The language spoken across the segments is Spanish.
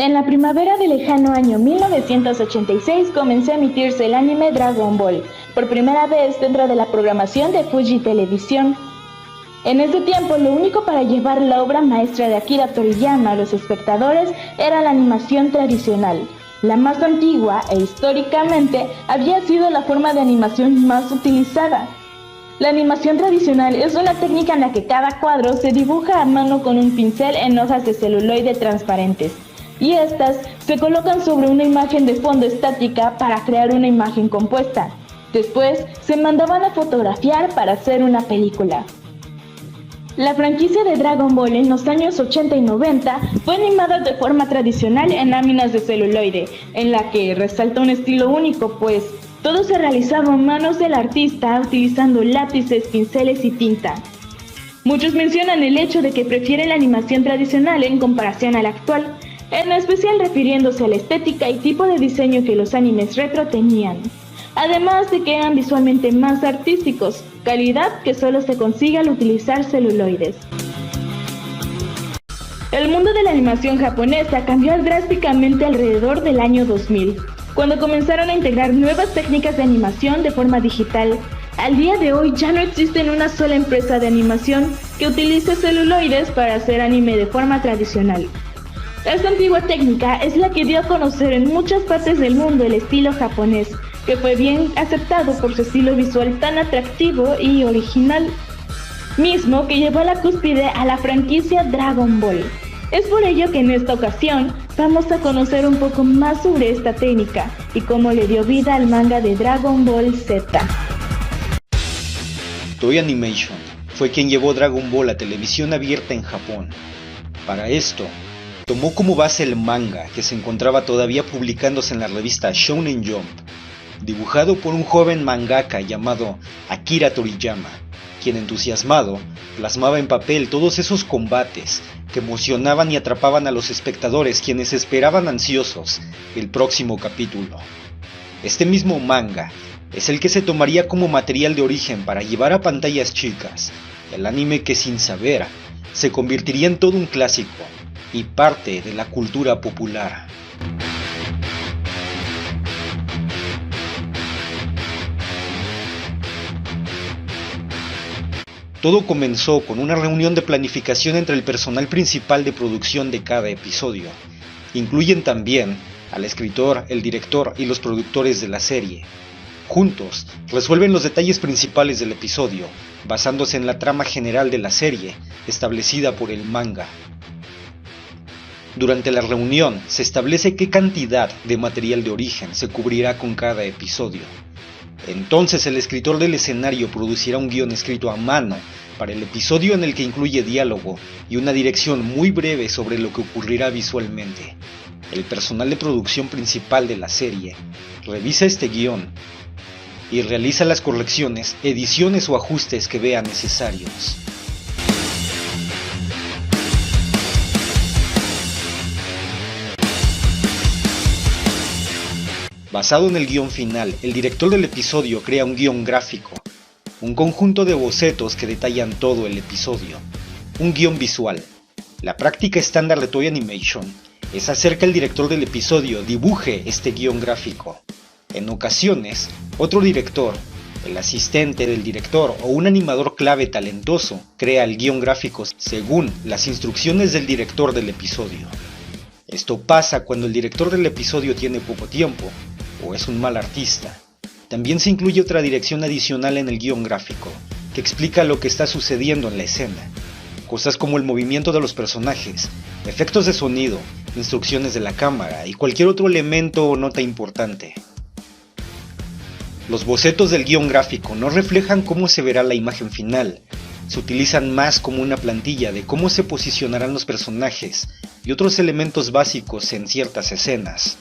En la primavera del lejano año 1986 comenzó a emitirse el anime Dragon Ball, por primera vez dentro de la programación de Fuji Televisión. En ese tiempo, lo único para llevar la obra maestra de Akira Toriyama a los espectadores era la animación tradicional. La más antigua e históricamente había sido la forma de animación más utilizada. La animación tradicional es una técnica en la que cada cuadro se dibuja a mano con un pincel en hojas de celuloide transparentes, y estas se colocan sobre una imagen de fondo estática para crear una imagen compuesta. Después se mandaban a fotografiar para hacer una película. La franquicia de Dragon Ball en los años 80 y 90 fue animada de forma tradicional en láminas de celuloide, en la que resalta un estilo único, pues todo se realizaba a manos del artista utilizando lápices, pinceles y tinta. Muchos mencionan el hecho de que prefieren la animación tradicional en comparación a la actual, en especial refiriéndose a la estética y tipo de diseño que los animes retro tenían. Además de que eran visualmente más artísticos, calidad que solo se consigue al utilizar celuloides. El mundo de la animación japonesa cambió drásticamente alrededor del año 2000, cuando comenzaron a integrar nuevas técnicas de animación de forma digital. Al día de hoy ya no existe una sola empresa de animación que utilice celuloides para hacer anime de forma tradicional. Esta antigua técnica es la que dio a conocer en muchas partes del mundo el estilo japonés, que fue bien aceptado por su estilo visual tan atractivo y original, mismo que llevó a la cúspide a la franquicia Dragon Ball. Es por ello que en esta ocasión vamos a conocer un poco más sobre esta técnica y cómo le dio vida al manga de Dragon Ball Z. Toei Animation fue quien llevó Dragon Ball a televisión abierta en Japón. Para esto, tomó como base el manga que se encontraba todavía publicándose en la revista Shonen Jump, dibujado por un joven mangaka llamado Akira Toriyama, quien entusiasmado plasmaba en papel todos esos combates que emocionaban y atrapaban a los espectadores, quienes esperaban ansiosos el próximo capítulo. Este mismo manga es el que se tomaría como material de origen para llevar a pantallas chicas el anime que, sin saber, se convertiría en todo un clásico y parte de la cultura popular. Todo comenzó con una reunión de planificación entre el personal principal de producción de cada episodio. Incluyen también al escritor, el director y los productores de la serie. Juntos, resuelven los detalles principales del episodio, basándose en la trama general de la serie, establecida por el manga. Durante la reunión, se establece qué cantidad de material de origen se cubrirá con cada episodio. Entonces el escritor del escenario producirá un guión escrito a mano para el episodio, en el que incluye diálogo y una dirección muy breve sobre lo que ocurrirá visualmente. El personal de producción principal de la serie revisa este guión y realiza las correcciones, ediciones o ajustes que vea necesarios. Basado en el guión final, el director del episodio crea un guión gráfico, un conjunto de bocetos que detallan todo el episodio, un guión visual. La práctica estándar de Toei Animation es hacer que el director del episodio dibuje este guión gráfico. En ocasiones, otro director, el asistente del director o un animador clave talentoso crea el guión gráfico según las instrucciones del director del episodio. Esto pasa cuando el director del episodio tiene poco tiempo o es un mal artista. También se incluye otra dirección adicional en el guión gráfico, que explica lo que está sucediendo en la escena. Cosas como el movimiento de los personajes, efectos de sonido, instrucciones de la cámara y cualquier otro elemento o nota importante. Los bocetos del guión gráfico no reflejan cómo se verá la imagen final. Se utilizan más como una plantilla de cómo se posicionarán los personajes y otros elementos básicos en ciertas escenas.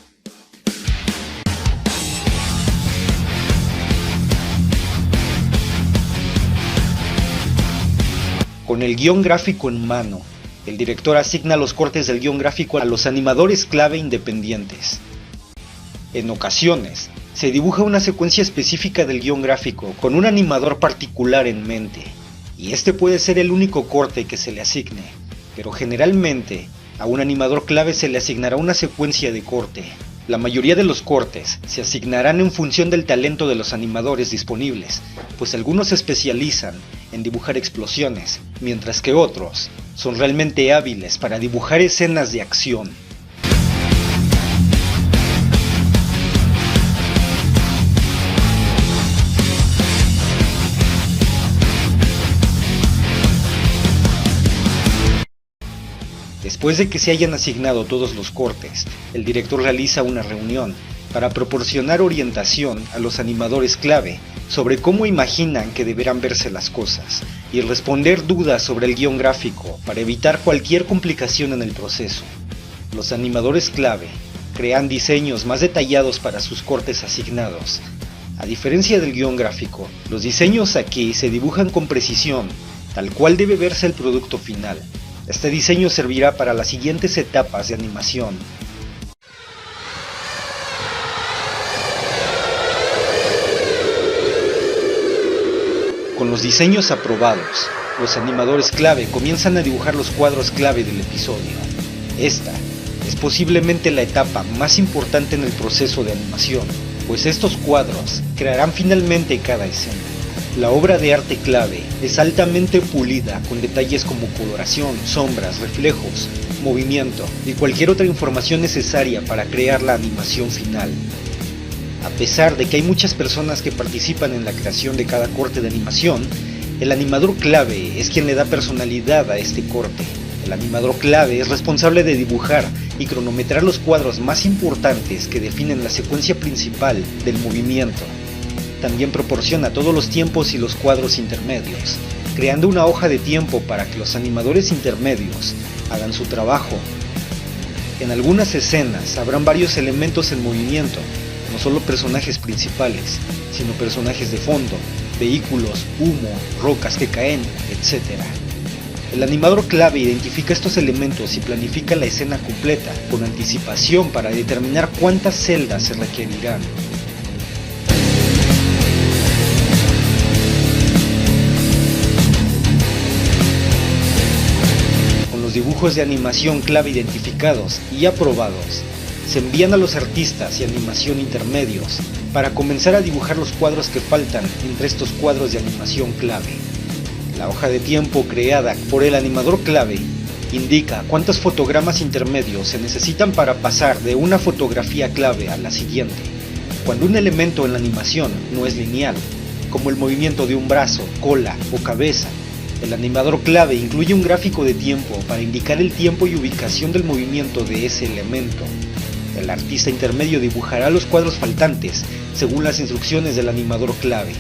Con el guión gráfico en mano, el director asigna los cortes del guión gráfico a los animadores clave independientes. En ocasiones, se dibuja una secuencia específica del guión gráfico con un animador particular en mente, y este puede ser el único corte que se le asigne, pero generalmente A un animador clave se le asignará una secuencia de corte. La mayoría de los cortes se asignarán en función del talento de los animadores disponibles, pues algunos se especializan en dibujar explosiones, mientras que otros son realmente hábiles para dibujar escenas de acción. Después de que se hayan asignado todos los cortes, el director realiza una reunión para proporcionar orientación a los animadores clave sobre cómo imaginan que deberán verse las cosas y responder dudas sobre el guión gráfico para evitar cualquier complicación en el proceso. Los animadores clave crean diseños más detallados para sus cortes asignados. A diferencia del guión gráfico, los diseños aquí se dibujan con precisión, tal cual debe verse el producto final. Este diseño servirá para las siguientes etapas de animación. Con los diseños aprobados, los animadores clave comienzan a dibujar los cuadros clave del episodio. Esta es posiblemente la etapa más importante en el proceso de animación, pues estos cuadros crearán finalmente cada escena. La obra de arte clave es altamente pulida con detalles como coloración, sombras, reflejos, movimiento y cualquier otra información necesaria para crear la animación final. A pesar de que hay muchas personas que participan en la creación de cada corte de animación, el animador clave es quien le da personalidad a este corte. El animador clave es responsable de dibujar y cronometrar los cuadros más importantes que definen la secuencia principal del movimiento. También proporciona todos los tiempos y los cuadros intermedios, creando una hoja de tiempo para que los animadores intermedios hagan su trabajo. En algunas escenas habrán varios elementos en movimiento, no solo personajes principales, sino personajes de fondo, vehículos, humo, rocas que caen, etc. El animador clave identifica estos elementos y planifica la escena completa con anticipación para determinar cuántas celdas se requerirán. Los dibujos de animación clave identificados y aprobados se envían a los artistas de animación intermedios para comenzar a dibujar los cuadros que faltan entre estos cuadros de animación clave. La hoja de tiempo creada por el animador clave indica cuántos fotogramas intermedios se necesitan para pasar de una fotografía clave a la siguiente. Cuando un elemento en la animación no es lineal, como el movimiento de un brazo, cola o cabeza, el animador clave incluye un gráfico de tiempo para indicar el tiempo y ubicación del movimiento de ese elemento. El artista intermedio dibujará los cuadros faltantes según las instrucciones del animador clave.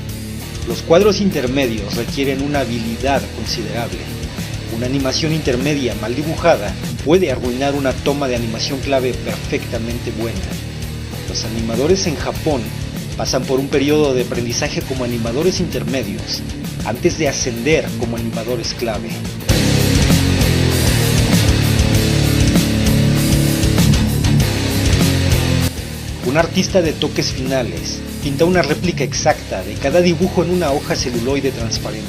Los cuadros intermedios requieren una habilidad considerable. Una animación intermedia mal dibujada puede arruinar una toma de animación clave perfectamente buena. Los animadores en Japón pasan por un periodo de aprendizaje como animadores intermedios antes de ascender como animadores clave. Un artista de toques finales pinta una réplica exacta de cada dibujo en una hoja celuloide transparente,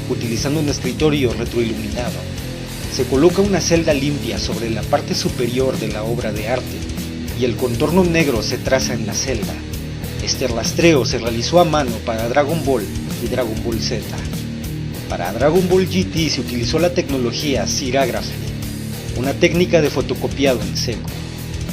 utilizando un escritorio retroiluminado. Se coloca una celda limpia sobre la parte superior de la obra de arte y el contorno negro se traza en la celda. Este rastreo se realizó a mano para Dragon Ball y Dragon Ball Z. Para Dragon Ball GT se utilizó la tecnología Serigraphy, una técnica de fotocopiado en seco.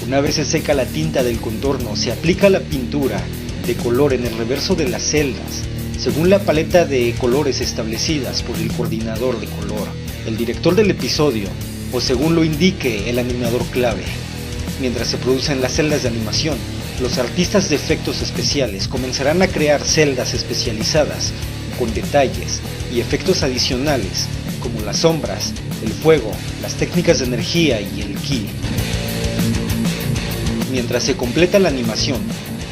Una vez se seca la tinta del contorno, se aplica la pintura de color en el reverso de las celdas, según la paleta de colores establecidas por el coordinador de color, el director del episodio, o según lo indique el animador clave. Mientras se producen las celdas de animación, los artistas de efectos especiales comenzarán a crear celdas especializadas con detalles y efectos adicionales como las sombras, el fuego, las técnicas de energía y el ki. Mientras se completa la animación,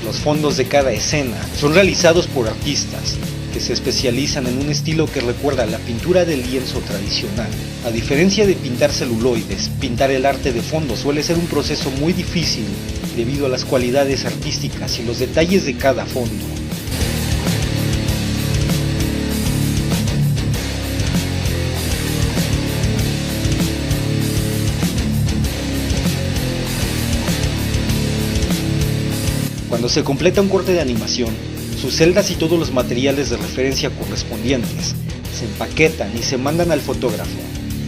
los fondos de cada escena son realizados por artistas que se especializan en un estilo que recuerda a la pintura de lienzo tradicional. A diferencia de pintar celuloides, pintar el arte de fondo suele ser un proceso muy difícil debido a las cualidades artísticas y los detalles de cada fondo. Cuando se completa un corte de animación, sus celdas y todos los materiales de referencia correspondientes se empaquetan y se mandan al fotógrafo.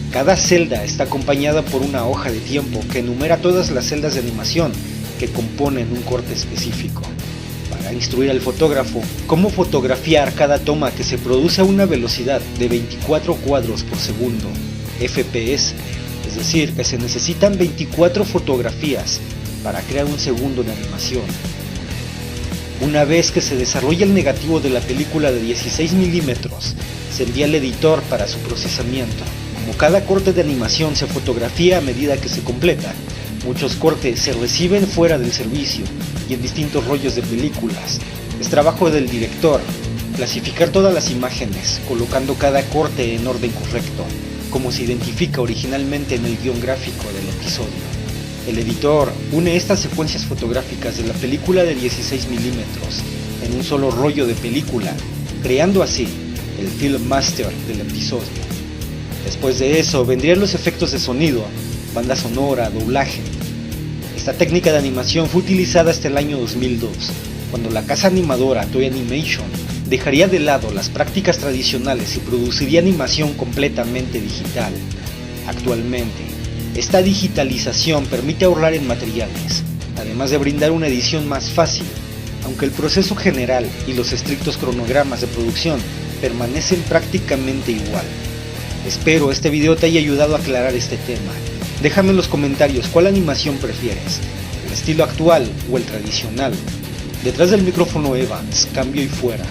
Cada celda está acompañada por una hoja de tiempo que enumera todas las celdas de animación que componen un corte específico, para instruir al fotógrafo cómo fotografiar cada toma que se produce a una velocidad de 24 cuadros por segundo, FPS, es decir, que se necesitan 24 fotografías para crear un segundo de animación. Una vez que se desarrolla el negativo de la película de 16 milímetros, se envía al editor para su procesamiento. Como cada corte de animación se fotografía a medida que se completa, muchos cortes se reciben fuera del servicio y en distintos rollos de películas. Es trabajo del director clasificar todas las imágenes, colocando cada corte en orden correcto, como se identifica originalmente en el guión gráfico del episodio. El editor une estas secuencias fotográficas de la película de 16 milímetros en un solo rollo de película, creando así el film master del episodio. Después de eso vendrían los efectos de sonido, banda sonora, doblaje. Esta técnica de animación fue utilizada hasta el año 2002, cuando la casa animadora Toei Animation dejaría de lado las prácticas tradicionales y produciría animación completamente digital. Actualmente, esta digitalización permite ahorrar en materiales, además de brindar una edición más fácil, aunque el proceso general y los estrictos cronogramas de producción permanecen prácticamente igual. Espero este video te haya ayudado a aclarar este tema. Déjame en los comentarios cuál animación prefieres, el estilo actual o el tradicional. Detrás del micrófono Evans, cambio y fuera.